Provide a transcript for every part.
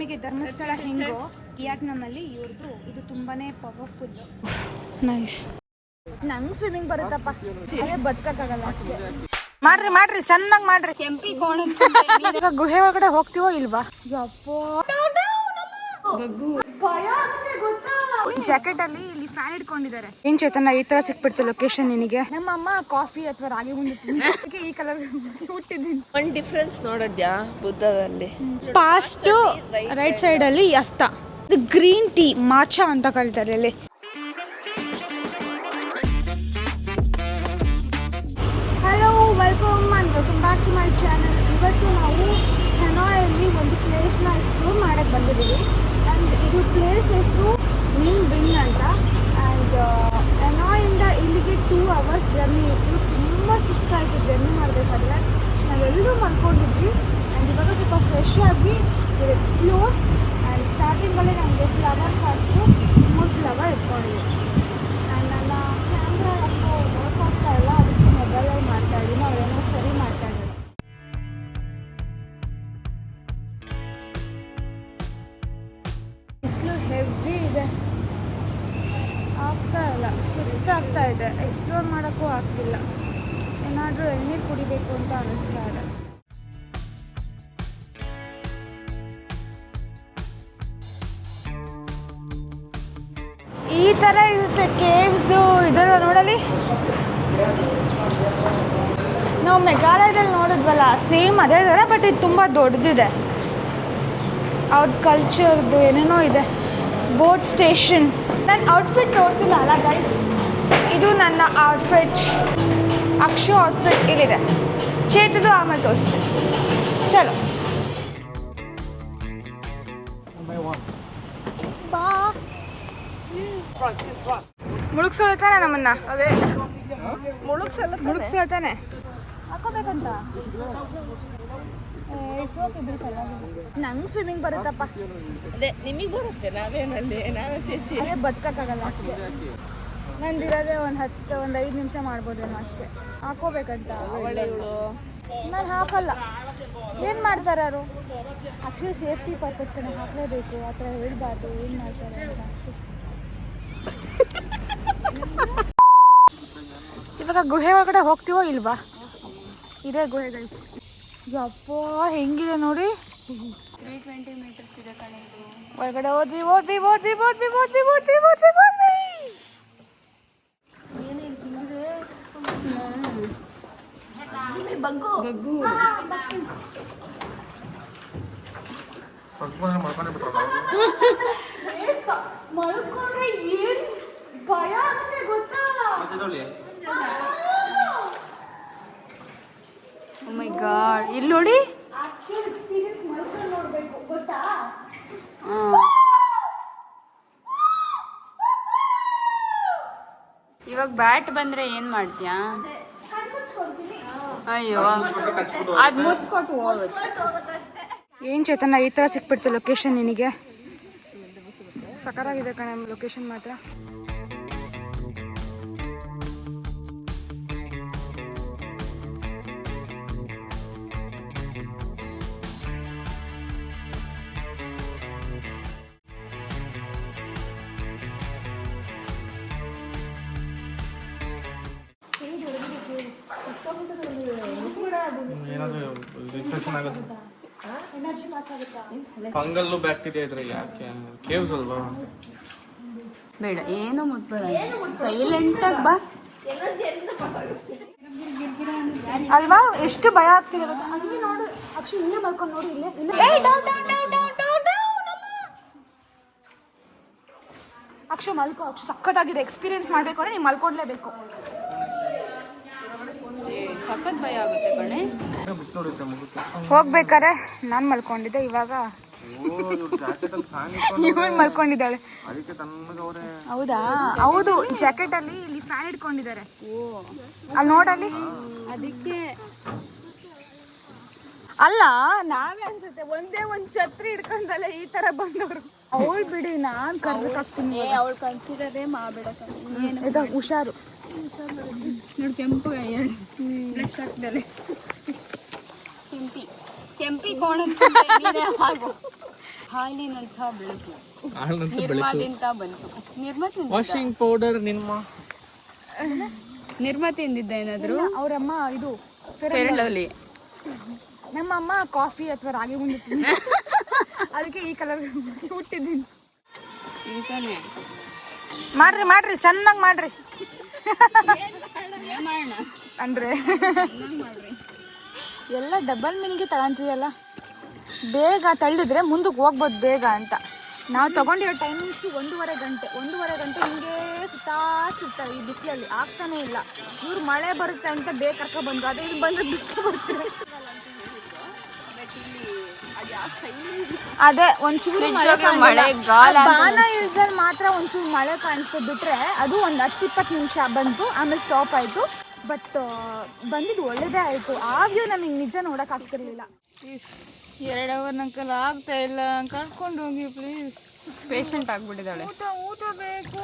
ನಮಗೆ ಧರ್ಮಸ್ಥಳ ಹೆಂಗೋ ವಿಯಟ್ನಾಮಲ್ಲಿ ಇವ್ರದ್ದು ಇದು ತುಂಬಾನೇ ಪವರ್ಫುಲ್. ನೈಸ್. ನಂಗೆ ಸ್ವಿಮ್ಮಿಂಗ್ ಬರುತ್ತಪ್ಪ, ಅದೇ ಬದುಕಕ್ಕಾಗಲ್ಲ ಅಷ್ಟೇ. ಮಾಡ್ರಿ ಚೆನ್ನಾಗಿ ಮಾಡ್ರಿ. ಕೆಂಪಿ ಕೋಣ ಗುಹೆ ಒಳಗಡೆ ಹೋಗ್ತೀವೋ ಇಲ್ವಾ? ಜಾಕೆಟ್ ಅಲ್ಲಿ ಇಲ್ಲಿ ಫ್ಯಾನ್ ಇಟ್ಕೊಂಡಿದ್ದಾರೆ. ಏನ್ ಚೇತನ ಈ ತರ ಸಿಕ್ಬಿಡ್ತು ಲೊಕೇಶನ್ ನಿನಗೆ? ನಮ್ಮಮ್ಮ ಕಾಫಿ ಅಥವಾ ರಾಗಿ ಉಂಡಿ ಈ ಕಲರ್ ಹುಟ್ಟಿದ್ದೀನಿ. ಒಂದ್ ಡಿಫ್ರೆನ್ಸ್ ನೋಡಿದ್ಯಾ ಬುದ್ಧದಲ್ಲಿ? ಪಾಸ್ಟ್ ರೈಟ್ ಸೈಡ್ ಅಲ್ಲಿ ಅಸ್ತ, ಇದು ಗ್ರೀನ್ ಟೀ ಮಾಚಾ ಅಂತ ಕರೀತಾರೆ ಅಲ್ಲಿ. Hello, welcome and welcome back to my channel. ಇವತ್ತು ನಾವು ಹೆನಾಯಲ್ಲಿ ಒಂದು ಪ್ಲೇಸ್ನ ಎಕ್ಸ್ಪ್ಲೋರ್ ಮಾಡಕ್ಕೆ ಬಂದಿದ್ದೀವಿ. ಆ್ಯಂಡ್ ಇದು ಪ್ಲೇಸ್ ಹೆಸರು ನಿಮ್ ಬಿನ್ ಅಂತ. ಆ್ಯಂಡ್ ಹೆನಾಯಿಂದ ಇಲ್ಲಿಗೆ 2 hours ಜರ್ನಿ ಇತ್ತು. ತುಂಬ ಸುಸ್ತಾಯಿತು ಜರ್ನಿ ಮಾಡಬೇಕಾದ್ರೆ. ನಾವೆಲ್ಲರೂ ಮಲ್ಕೊಂಡಿದ್ವಿ. ಆ್ಯಂಡ್ ಇವಾಗ ಸ್ವಲ್ಪ ಫ್ರೆಶ್ ಆಗಿ ಎಕ್ಸ್ಪ್ಲೋರ್. ಆ್ಯಂಡ್ ಸ್ಟಾರ್ಟಿಂಗಲ್ಲೇ ನಮಗೆ ಫ್ಲವರ್ ಕಾಣಿಸ್ತು. 3 ಫ್ಲವರ್ ಎತ್ಕೊಂಡಿದ್ವಿ. ಆ್ಯಂಡ್ ನನ್ನ ಕ್ಯಾಮ್ರಾ ಯಾಕೋ ವರ್ಕ್ ಆಗ್ತಾ ಇಲ್ಲ, ಅದಕ್ಕೆ ಮೊಬೈಲಲ್ಲಿ ಮಾಡ್ತಾಯಿದ್ದೀನಿ. ಅವರೇನೋ ಸರಿ ಮಾಡ್ತಾ ಇದ್ದಾರೆ. ಬಿಸಿಲು ಹೆವಿ ಇದೆ, ಆಗ್ತಾ ಇಲ್ಲ, ಸುಸ್ತಾಗ್ತಾ ಇದೆ. ಎಕ್ಸ್ಪ್ಲೋರ್ ಮಾಡೋಕ್ಕೂ ಆಗ್ತಿಲ್ಲ. ಏನಾದರೂ ಎಳ್ನೀರು ಕುಡಿಬೇಕು ಅಂತ ಅನ್ನಿಸ್ತಾ ಇದೆ. ಈ ಥರ ಇರುತ್ತೆ ಕೇವ್ಸು. ಇದೆಲ್ಲ ನೋಡಲಿ, ನಾವು ಮೇಘಾಲಯದಲ್ಲಿ ನೋಡಿದ್ವಲ್ಲ ಸೇಮ್ ಅದೇ ಥರ, ಬಟ್ ಇದು ತುಂಬ ದೊಡ್ಡದಿದೆ. ಅವ್ರ ಕಲ್ಚರ್ದು ಏನೇನೋ ಇದೆ. Boat station. ನನ್ನ ಔಟ್ಫಿಟ್ ತೋರಿಸಿಲ್ಲ ಅಲ್ಲ ಗೈಸ್, ಇದು ನನ್ನ ಔಟ್ಫಿಟ್. ಅಕ್ಷು ಔಟ್ಫಿಟ್ ಇಲ್ಲಿದೆ, ಚೇತದು ಆಮೇಲೆ ತೋರಿಸ್ತೀನಿ. ಚಲೋ ಬಾ. ಮುಳುಗ್ಸೋತಾನೆ ನಮ್ಮನ್ನ? ಅದೇ ಮುಳುಗ್ಸಲ್ತಾನೆ ಹಾಕೋಬೇಕಂತ. ನಂಗೆ ಸ್ವಿಮ್ಮಿಂಗ್ ಬರುತ್ತಪ್ಪ. ಅದೇ ನಿಮಗೆ ಬರುತ್ತೆ, ನಾವೇನಲ್ಲಿ ನಾನು ಚೇಚಿ ಅದೇ ಬದುಕಕ್ಕಾಗಲ್ಲ ಅಷ್ಟೇ. ನಂದಿರೋದೇ ಒಂದು 5 ನಿಮಿಷ ಮಾಡ್ಬೋದೇನೋ ಅಷ್ಟೇ. ಹಾಕೋಬೇಕಂತ ಒಳ್ಳೆಯವಳು. ನಾನು ಹಾಕಲ್ಲ. ಏನು ಮಾಡ್ತಾರೆ ಅವರು? ಆ್ಯಕ್ಚುಲಿ ಸೇಫ್ಟಿ ಪರ್ಪಸ್ ಕಡೆ ಹಾಕಲೇಬೇಕು. ಆ ಥರ ಹೇಳ್ಬಾರ್ದು. ಏನು ಮಾಡ್ತಾರೆ ಅಂತ ಅನಿಸುತ್ತೆ. ಇವಾಗ ಗುಹೆ ಒಳಗಡೆ ಹೋಗ್ತೀವೋ ಇಲ್ವಾ? ಇದೇ ಗುಹೆ ಗೈಸ್. ಯಪ್ಪ ಹೆಂಗಿದೆ ನೋಡಿ. 320 meters ಇದೆ ಕಣೆ ಇದು. ಒಳಗಡೆ ಹೋದ್ವಿ. ಬಗ್ಗು ಮಲ್ಕೊಂಡ್ರೆ ಏನ್ ಭಯ ಆಗುತ್ತೆ ಗೊತ್ತಾ? ಓ ಮೈ ಗಾಡ್, ಇಲ್ಲಿ ನೋಡಿ. ಆಕ್ಚುಲ್ ಎಕ್ಸ್ಪೀರಿಯನ್ಸ್ ಮಲ್ಕೊಂಡು ನೋಡ್ಬೇಕು ಗೊತ್ತಾ? ಇವಾಗ ಬ್ಯಾಟ್ ಬಂದ್ರೆ ಏನ್ ಮಾಡ್ತೀಯಾ? ಅಯ್ಯೋ, ಅದ್ ಮುತ್ಕೊಟ್ಟು ಹೋಗುತ್ತೆ. ಏನ್ ಚೇತನ ಈ ಥರ ಸಿಕ್ಬಿಡ್ತು ಲೊಕೇಶನ್ ನಿನಗೆ? ಸಕರಾಗಿದೆ ಕಣೆ ಲೊಕೇಶನ್ ಮಾತ್ರ. ಫಂಗಲ್ ಬ್ಯಾಕ್ಟೀರಿಯಾ ಇದ್ರೆ ಯಾಕೆ? ಕೇವ್ಸ್ ಅಲ್ವಾ? ಬೇಡ, ಏನು ಮುಟ್ಬೇಡ, ಸೈಲೆಂಟ್ ಆಗಿ ಬಾ. ಅಲ್ವಾ? ಎಷ್ಟು ಭಯ ಆಗ್ತಿದೆ ಗೊತ್ತಾ? ಅಲ್ಲಿ ನೋಡು ಅಕ್ಷು, ಇಲ್ಲೇ ಮಲ್ಕೊಂಡು ನೋಡಿ. ಇಲ್ಲೇ ಅಕ್ಷು ಮಲ್ಕೋ. ಅಕ್ಷು ಸಖತ್ತಾಗಿದೆ. ಎಕ್ಸ್ಪೀರಿಯನ್ಸ್ ಮಾಡಬೇಕು ಅಂದ್ರೆ ನೀವು ಮಲ್ಕೊಡ್ಲೇಬೇಕು. ಸಖತ್ ಭಯ ಆಗುತ್ತೆ ಕಣೆ. ಹೋಗ್ಬೇಕಾರೆ ನಾನು ಮಲ್ಕೊಂಡಿದ್ದೆ. ಇವಾಗ ಇವಳು ಮಲ್ಕೊಂಡಿದ್ದಾಳೆ. ಹೌದಾ? ಹೌದು, ಜಾಕೆಟ್ ಅಲ್ಲಿ ಇಲ್ಲಿ ಫ್ಯಾನ್ ಇಟ್ಕೊಂಡಿದ್ದಾರೆ. ಅಲ್ಲಿ ನೋಡಲ್ಲಿ. ಅದಕ್ಕೆ ಅಲ್ಲ, ನಾವೇ ಅನ್ಸುತ್ತೆ ಒಂದೇ ಒಂದು ಛತ್ರಿ ಹಿಡ್ಕೊಂಡಲ್ಲ ಈ ತರ ಬಂದವರು. ಅವಳು ಬಿಡಿ, ನಾನ್ ಕರ್ಬೇಕಾಗ್ತೀನಿ. ಅವಳು ಕನ್ಸಿಡರೇ ಮಾಡಬೇಡ. ಹುಷಾರು ನೋಡಿ, ಕೆಂಪು ಬ್ಲಶ್ ಹಾಕ್ದಲೆ. ಕೆಂಪಿ ಕೋಣ ಹಾಲಿನಂಥ ಬೆಳಕು ಆಳ್ನಂತ ಬೆಳಕು ನಿರ್ಮಾದಿಂದ ಬಂತು. ವಾಷಿಂಗ್ ಪೌಡರ್ ನಿರ್ಮಾ ತಿಂದಿದ್ದ ಏನಾದ್ರು? ಅವರಮ್ಮ ಇದು ಫೇರ್ ಲವ್ಲಿ. ನಮ್ಮ ಅಮ್ಮ ಕಾಫಿ ಅಥವಾ ರಾಗಿ ಉಂಡಿ ಅದಕ್ಕೆ ಈ ಕಲರ್ ಹುಟ್ಟಿದ್ದೀನಿ. ಇಂತಾನೆ ಮಾಡ್ರಿ ಚೆನ್ನಾಗಿ ಮಾಡ್ರಿ ಮಾಡೋಣ ಅಂದ್ರೆ ಎಲ್ಲ ಡಬಲ್ ಮೀನಿಗೆ ತಗೊಂತೀಯಲ್ಲ, ಬೇಗ ತಳ್ಳಿದ್ರೆ ಮುಂದಕ್ಕೆ ಹೋಗ್ಬೋದು ಬೇಗ ಅಂತ. ನಾವು ತಗೊಂಡಿರೋ ಟೈಮಿಂಗ್ಸು 1.5 ಗಂಟೆ ಹಿಂಗೆ ಸುತ್ತಾಡ್ತಿರ್ತಾರೆ ಈ ಬಿಸಿಲಲ್ಲಿ, ಆಗ್ತಾನೆ ಇಲ್ಲ. ಇವ್ರು ಮಳೆ ಬರುತ್ತೆ ಅಂತ ಬೇಗ ಕರ್ಕೊ ಬಂದ್ರು, ಅದೇ ಇಲ್ಲಿ ಬಂದ್ರೆ ಬಿಸಿಲು ಬರ್ತಾರೆ. ಅದೇ ಒಂಚೂರು ಮಳೆ ಬಾನ ಹಿಲ್ಸಲ್ಲಿ ಮಾತ್ರ ಒಂಚೂರು ಮಳೆ ಕಾಣಿಸ್ತು ಬಿಟ್ರೆ ಅದು ಒಂದು 10-20 ನಿಮಿಷ ಬಂತು, ಆಮೇಲೆ ಸ್ಟಾಪ್ ಆಯಿತು. ಬಟ್ ಬಂದಿದ್ದು ಒಳ್ಳೇದೇ ಆಯಿತು. ಆ ವ್ಯೂ ನಮಗೆ ನಿಜ ನೋಡಕ್ ಆಗ್ತಿರ್ಲಿಲ್ಲ. 2 ಅವರ್ ನಂಕಲ್ ಆಗ್ತಾ ಇಲ್ಲ, ಕರ್ಕೊಂಡು ಹೋಗಿ ಪ್ಲೀಸ್. ಪೇಷಂಟ್ ಆಗ್ಬಿಟ್ಟಿದ್ದಾಳೆ. ಊಟ ಬೇಕು.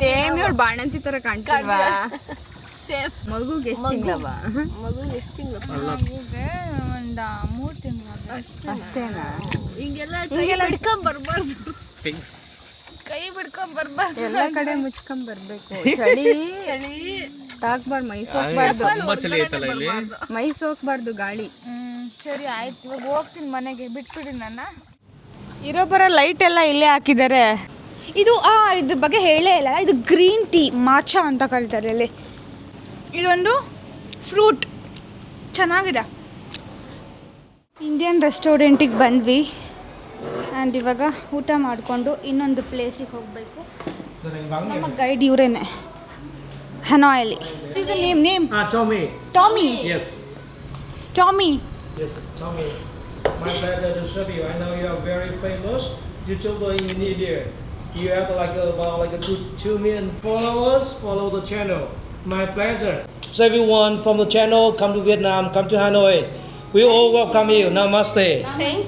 ಸೇಮ್ ಇವಳು ಬಾಣಂತಿ ತರ ಕಾಣ್ತಿಲ್ವಾ? ಮಗುಗೆ ಎಷ್ಟು ತಿಂಗಳವ? ಮಗುಗೆ ಎಷ್ಟು ತಿಂಗಳು? ಮಗುಗೆ ಒಂದು 3 ತಿಂಗಳು ಅಷ್ಟೇನಾ? ಹಿಂಗೆಲ್ಲ ಹಿಡ್ಕೊಂಡ್ ಬರ್ಬಾರ್ದು, ಕೈ ಬಿಡ್ಕೊಂಡ್ ಬರ್ಬಾರ್ದು, ಎಲ್ಲ ಕಡೆ ಮುಚ್ಕೊಂಡ್ ಬರ್ಬೇಕು. ಚಳಿ ತಾಕ್ಬಾರ್ದು, ಮೈ ಸೋಕ್ಬಾರ್ದು. ತುಂಬಾ ಚಳಿ ಐತಲ್ಲ ಇಲ್ಲಿ. ಮೈ ಸೋಕ್ಬಾರ್ದು ಗಾಳಿ. ಸರಿ ಆಯ್ತು, ಇವಾಗ ಹೋಗ್ತೀನಿ ಮನೆಗೆ, ಬಿಟ್ಬಿಡಿ ನನ್ನ. ಇರೋ ಬರೋ ಲೈಟ್ ಎಲ್ಲ ಇಲ್ಲೇ ಹಾಕಿದ್ದಾರೆ. ಇದು ಇದ್ರ ಬಗ್ಗೆ ಹೇಳೇ ಇಲ್ಲ, ಇದು ಗ್ರೀನ್ ಟೀ ಮಾಚಾ ಅಂತ ಕರೀತಾರೆ ಇಲ್ಲಿ. ಇದೊಂದು ಫ್ರೂಟ್ ಚೆನ್ನಾಗಿದೆ. ಇಂಡಿಯನ್ ರೆಸ್ಟೋರೆಂಟಿಗೆ ಬಂದ್ವಿ ಆ್ಯಂಡ್ ಇವಾಗ ಊಟ ಮಾಡಿಕೊಂಡು ಇನ್ನೊಂದು ಪ್ಲೇಸಿಗೆ ಹೋಗಬೇಕು. ನಮ್ಮ ಗೈಡ್ ಇವರೇನೆ, ಹನಾಯಲ್ಲಿ. Is the name Tommy. Tommy. Yes. Tommy. Yes, Tommy. My pleasure to serve you. I know you are very famous YouTuber in India. You have about 2 million followers. Follow the channel. My pleasure. So everyone from the channel, come to Vietnam, come to Hanoi. We all welcome you. Namaste.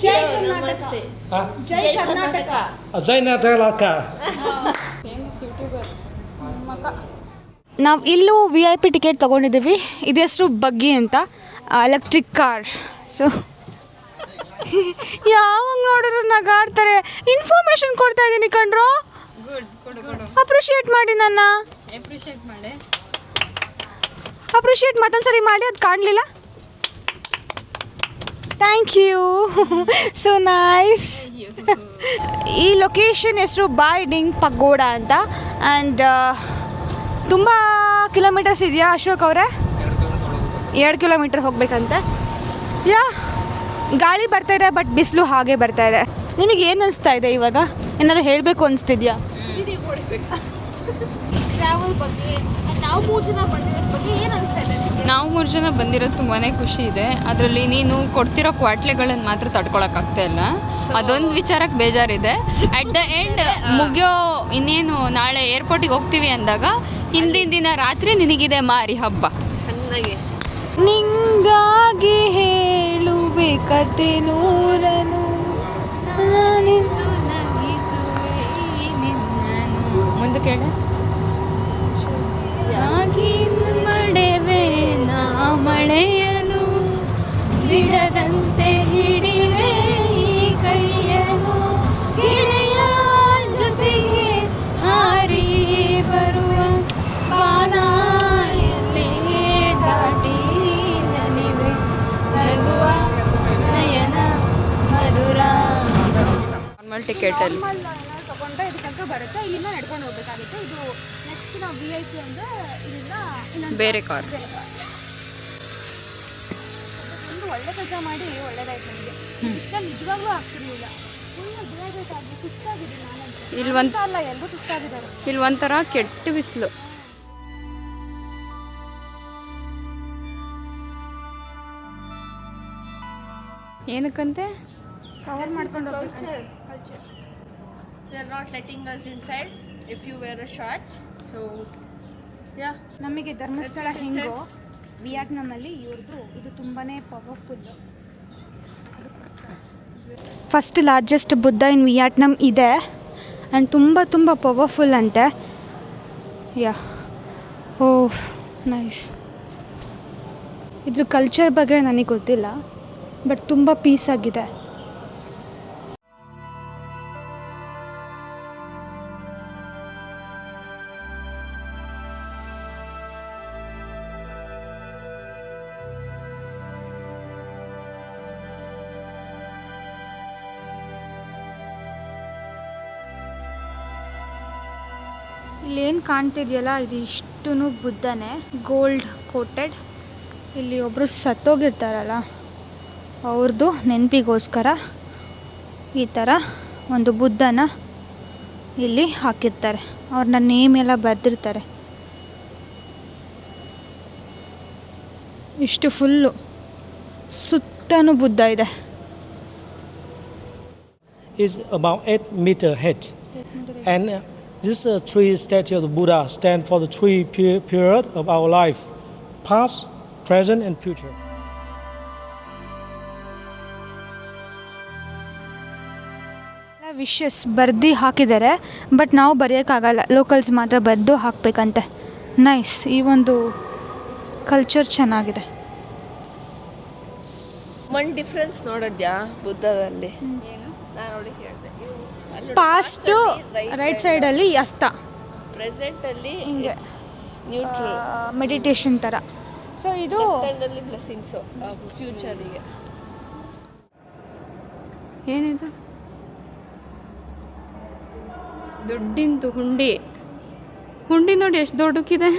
Jai Karnataka. Huh? Jai Karnataka. Zainatalaka. ನಾವು ಇಲ್ಲೂ VIP ticket ತೊಗೊಂಡಿದ್ದೀವಿ. ಇದು ಹೆಸರು ಬಗ್ಗಿ ಅಂತ, electric car. So ಯಾವಾಗ ನೋಡಿದ್ರು ನಗಾಡ್ತಾರೆ. Information ಕೊಡ್ತಾ ಇದ್ದೀನಿ ಕಣ್ರೋ, ಅಪ್ರಿಷಿಯೇಟ್ ಮಾಡಿ ನನ್ನ. ಅಪ್ರಿಷಿಯೇಟ್ ಮತ್ತೊಂದ್ಸರಿ ಮಾಡಿ, ಅದು ಕಾಣಲಿಲ್ಲ. Thank you, so nice. ಈ ಲೊಕೇಶನ್ ಹೆಸರು ಬಾಯ್ ಡಿಂಗ್ ಪಗೋಡಾ ಅಂತ. ಆ್ಯಂಡ್ ತುಂಬ ಕಿಲೋಮೀಟರ್ಸ್ ಇದೆಯಾ ಅಶೋಕ್ ಅವರೇ? 2 ಕಿಲೋಮೀಟರ್ ಹೋಗ್ಬೇಕಂತೆ. ಗಾಳಿ ಬರ್ತಾ ಇದೆ, ಬಟ್ ಬಿಸಿಲು ಹಾಗೆ ಬರ್ತಾ ಇದೆ. ನಿಮಗೆ ಏನು ಅನಿಸ್ತಾ ಇದೆ ಇವಾಗ? ಏನಾದ್ರು ಹೇಳಬೇಕು ಅನಿಸ್ತಿದ್ಯಾ? ಟ್ರಾವೆಲ್ ಬಗ್ಗೆ ನಾವು 3 ಜನ ಬಂದಿರೋದ್ರ ಬಗ್ಗೆ ಏನು ಅನಿಸ್ತಾ ಇದೆ? ನಾವು 3 ಜನ ಬಂದಿರೋದು ತುಂಬಾ ಖುಷಿ ಇದೆ. ಅದರಲ್ಲಿ ನೀನು ಕೊಡ್ತಿರೋ ಕ್ವಾಟ್ಲೆಗಳನ್ನು ಮಾತ್ರ ತಡ್ಕೊಳಕ್ಕಾಗ್ತಾ ಇಲ್ಲ, ಅದೊಂದು ವಿಚಾರಕ್ಕೆ ಬೇಜಾರಿದೆ. ಅಟ್ ದ ಎಂಡ್ ಮುಗಿಯೋ ಇನ್ನೇನು ನಾಳೆ ಏರ್ಪೋರ್ಟಿಗೆ ಹೋಗ್ತೀವಿ ಅಂದಾಗ ಹಿಂದಿನ ದಿನ ರಾತ್ರಿ ನಿನಗಿದೆ ಮಾರಿ ಹಬ್ಬ. ಚೆನ್ನಾಗಿ ನಿಂಗಾಗಿ ಹೇಳುವೆ ಕತೆ ನೂರನು, ನಾನಿಂದು ನಗಿಸುವೆ ನಿನ್ನನು. ಮುಂದೆ ಕೇಳ. ಆಗಿ ಮಳೆವೆ ನಾ ಮಳೆಯನು, ಬಿಡದಂತೆ ಹಿಡಿವೆ ಈ ಕೈಯನು, ಗೆಳೆಯ ಜೊತೆಗೆ ಹಾರಿ ಬರುವ ಬಾನ ಎಲ್ಲೇ ದಾಟಿ ನಲಿವೆ ನಗುವ ನಯನ ಮಧುರ. ನಾರ್ಮಲ್ ಟಿಕೆಟಲ್ಲಿ ತಗೊಂಡ್ರೆ ಇದು ತನಕ ಬರುತ್ತೆ. ಇಲ್ಲಿಂದ ನಡ್ಕೊಂಡು ಹೋಗ್ಬೇಕಾಗುತ್ತೆ. ಇದು ನೆಕ್ಸ್ಟ್ ನಾವು VIP ಅಂದರೆ ಇಲ್ಲಿಂದ ಇನ್ನೊಂದು ಬೇರೆ ಕಾರ್. ಒಂದು ಒಳ್ಳೆ ಕೆಲಸ ಮಾಡಿ ಒಳ್ಳೇದಾಯ್ತು ನನಗೆ. ಇಷ್ಟ ನಿಜವಾಗ್ಲೂ ಆಗ್ತಿರ್ಲಿಲ್ಲ. ಫುಲ್ ಡಿಹೈಡ್ರೇಟ್ ಆಗಿ ಸುಸ್ತಾಗಿದ್ದೀನಿ ನಾನಂತೂ. ಇಲ್ಲಿ ಅಲ್ಲ, ಎಲ್ಲರೂ ಸುಸ್ತಾಗಿದ್ದಾರೆ. ಇಲ್ಲಿ ಒಂಥರ ಕೆಟ್ಟ ಬಿಸಿಲು. ಏನಕ್ಕಂತೆ? ಕವರ್ ಮಾಡ್ಕೊಂಡು culture. They are not letting us inside if you wear a shorts. So yeah. ನಮಗೆ ಧರ್ಮಸ್ಥಳ ಹೆಂಗೋ ವಿಯಟ್ನಾಮಲ್ಲಿ ಇವ್ರದ್ದು ಇದು ತುಂಬಾ ಪವರ್ಫುಲ್. ಫಸ್ಟ್ ಲಾರ್ಜೆಸ್ಟ್ ಬುದ್ಧ ಇನ್ ವಿಯಟ್ನಾಮ್ ಇದೆ ಆ್ಯಂಡ್ ತುಂಬ ಪವರ್ಫುಲ್ ಅಂತೆ. ಓಹ್ ನೈಸ್. ಇದ್ರ ಕಲ್ಚರ್ ಬಗ್ಗೆ ನನಗೆ ಗೊತ್ತಿಲ್ಲ, ಬಟ್ ತುಂಬ ಪೀಸ್ ಆಗಿದೆ. ಇಲ್ಲೇನು ಕಾಣ್ತಿದೆಯಲ್ಲ ಇದು ಇಷ್ಟೂ ಬುದ್ಧನೇ, ಗೋಲ್ಡ್ ಕೋಟೆಡ್. ಇಲ್ಲಿ ಒಬ್ಬರು ಸತ್ತೋಗಿರ್ತಾರಲ್ಲ ಅವ್ರದ್ದು ನೆನಪಿಗೋಸ್ಕರ ಈ ಥರ ಒಂದು ಬುದ್ಧನ ಇಲ್ಲಿ ಹಾಕಿರ್ತಾರೆ. ಅವ್ರನ್ನ ನೇಮ್ ಎಲ್ಲ ಬರೆದಿರ್ತಾರೆ. ಇಷ್ಟು ಫುಲ್ಲು ಸುತ್ತನೂ ಬುದ್ಧ ಇದೆ. Is about 8 meter height. And this three statue of the Buddha stand for the three period of our life: past, present, and future. Wishes ಬರ್ದು ಹಾಕಿದ್ದಾರೆ, ಬಟ್ ನಾವು ಬರೆಯೋಕ್ಕಾಗಲ್ಲ, ಲೋಕಲ್ಸ್ ಮಾತ್ರ ಬರೆದು ಹಾಕಬೇಕಂತೆ. ನೈಸ್. ಈ ಒಂದು ಕಲ್ಚರ್ ಚೆನ್ನಾಗಿದೆ. ಒಂದು ಡಿಫ್ರೆನ್ಸ್ ನೋಡಿದ್ಯಾ ಬುದ್ಧದಲ್ಲಿ? ನಾನು ನೋಡಿ ಹೇಳಿದೆ, ಪಾಸ್ಟು ರೈಟ್ ಸೈಡಲ್ಲಿ ಅಸ್ತ, ಪ್ರೆಸೆಂಟಲ್ಲಿ ಹಿಂಗೆ ನ್ಯೂಟ್ರಲ್, ಮೆಡಿಟೇಷನ್ ಥರ. ಸೊ ಇದು ಸೈಡಲ್ಲಿ ಬ್ಲೆಸ್ಸಿಂಗ್ಸು ಫ್ಯೂಚರಿಗೆ. ಏನಿದು? ದುಡ್ಡಿಂದು ಹುಂಡಿ. ಹುಂಡಿ ನೋಡಿ ಎಷ್ಟು ದೊಡ್ಡಕ್ಕಿದೆ.